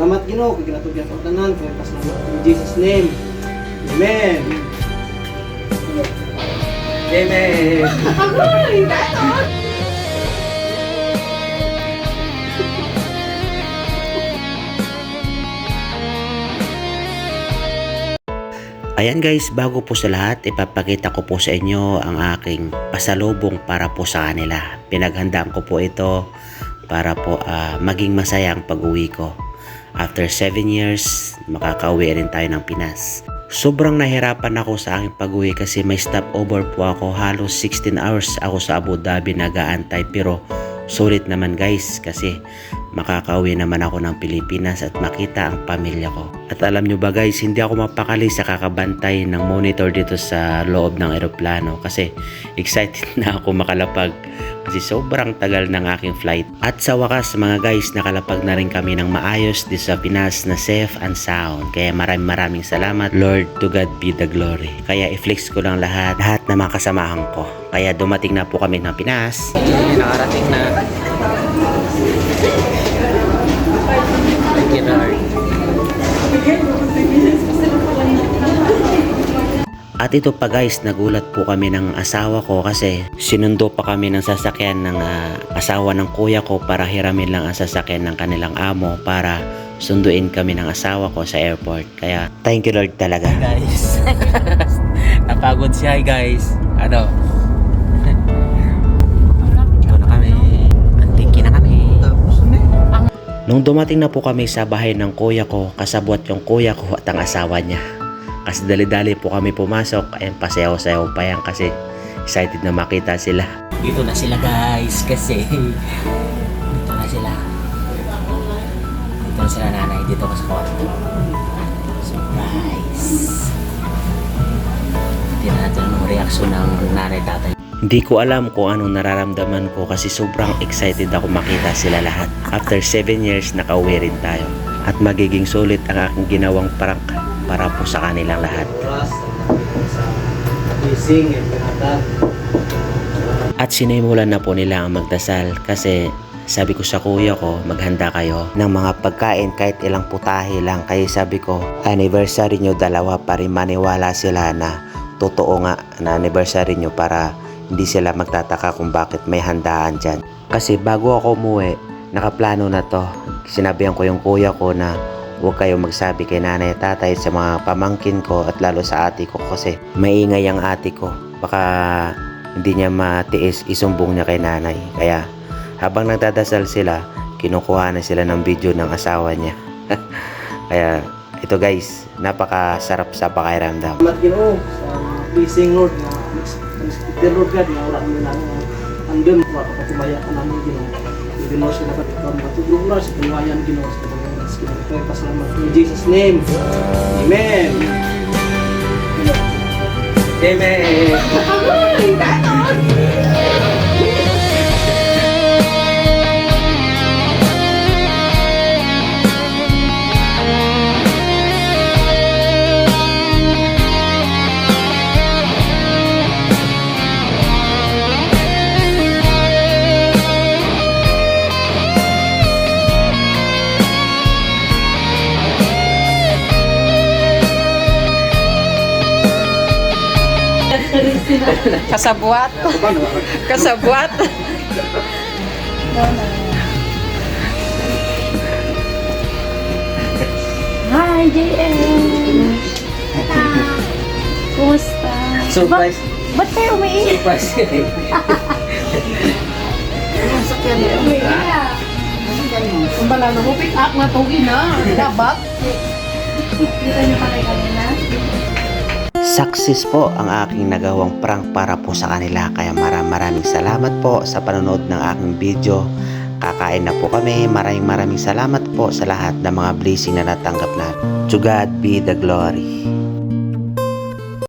Salamat Ginoo kay ginatugyan sa tanan kay pasalamat in Jesus name. Amen. Amen. Agoy, datot. Ayan guys, bago po sa lahat, ipapakita ko po sa inyo ang aking pasalubong para po sa kanila. Pinaghandaan ko po ito para po maging masaya ang pag-uwi ko. After 7 years, makakauwi rin tayo ng Pinas. Sobrang nahirapan ako sa aking pag-uwi kasi may stopover po ako. Halos 16 hours ako sa Abu Dhabi nag-aantay, pero sulit naman guys kasi makakauwi naman ako ng Pilipinas at makita ang pamilya ko. At alam nyo ba guys, hindi ako mapakali sa kakabantay ng monitor dito sa loob ng eroplano kasi excited na ako makalapag kasi sobrang tagal ng aking flight. At sa wakas mga guys, nakalapag na rin kami ng maayos dito sa Pinas na safe and sound. Kaya maraming salamat Lord, to God be the glory. Kaya i-flex ko lang lahat na mga kasamahan ko. Kaya dumating na po kami ng Pinas. Nakarating na. Thank you Lord. At ito pa guys, nagulat po kami ng asawa ko kasi sinundo pa kami ng sasakyan ng asawa ng kuya ko para hiramin lang ang sasakyan ng kanilang amo para sunduin kami ng asawa ko sa airport. Kaya thank you Lord talaga. Hi guys. Napagod siya guys. Ano? Ito na kami. Antingki na kami. Nung dumating na po kami sa bahay ng kuya ko, kasabwat yung kuya ko at ang asawa niya. Kasi dali-dali po kami pumasok. Ayan, pasayaw-sayaw pa yan kasi excited na makita sila. Dito na sila guys kasi dito na sila. Dito na sila nanay. Dito ka sa kwarto. Surprise! Hindi natin ang reaksyon ng nanay tatay. Hindi ko alam kung anong nararamdaman ko kasi sobrang excited ako makita sila lahat. After 7 years, nakauwi rin tayo. At magiging sulit ang aking ginawang prank para po sa kanilang lahat. At sinimulan na po nila ang magdasal kasi sabi ko sa kuya ko, maghanda kayo ng mga pagkain kahit ilang putahe lang. Kaya sabi ko, anniversary nyo dalawa para maniwala sila na totoo nga na anniversary nyo para hindi sila magtataka kung bakit may handaan dyan. Kasi bago ako umuwi, nakaplano na to. Sinabihan ko yung kuya ko na huwag kayong magsabi kay nanay at tatay sa mga pamangkin ko at lalo sa ate ko kasi maingay ang ate ko. Baka hindi niya matiis isumbong niya kay nanay. Kaya habang nagdadasal sila, kinukuha na sila ng video ng asawa niya. Kaya ito guys, napakasarap sa pakiramdam. Salamat Ginoo sa blessing Lord na the Lord God na wala mo nang andun ko kapatubaya ka namin Ginoo. Ginoo siya dapat matulong na sa pangwayan Ginoo sa kaya pasalamat in Jesus name. Amen. Amen. Agoy, datot. Kasabwat. Kasabwat. Hi, JM. Kumusta? Surprise. Ba't kayo umiiyak? Surprise. Ang bala na mo, pick up na tugi na. Dabat. Dito niyo pa kayo kanina? Success po ang aking nagawang prank para po sa kanila. Kaya maraming salamat po sa panonood ng aking video. Kakain na po kami. Maraming salamat po sa lahat ng mga blessing na natanggap natin. To God be the glory.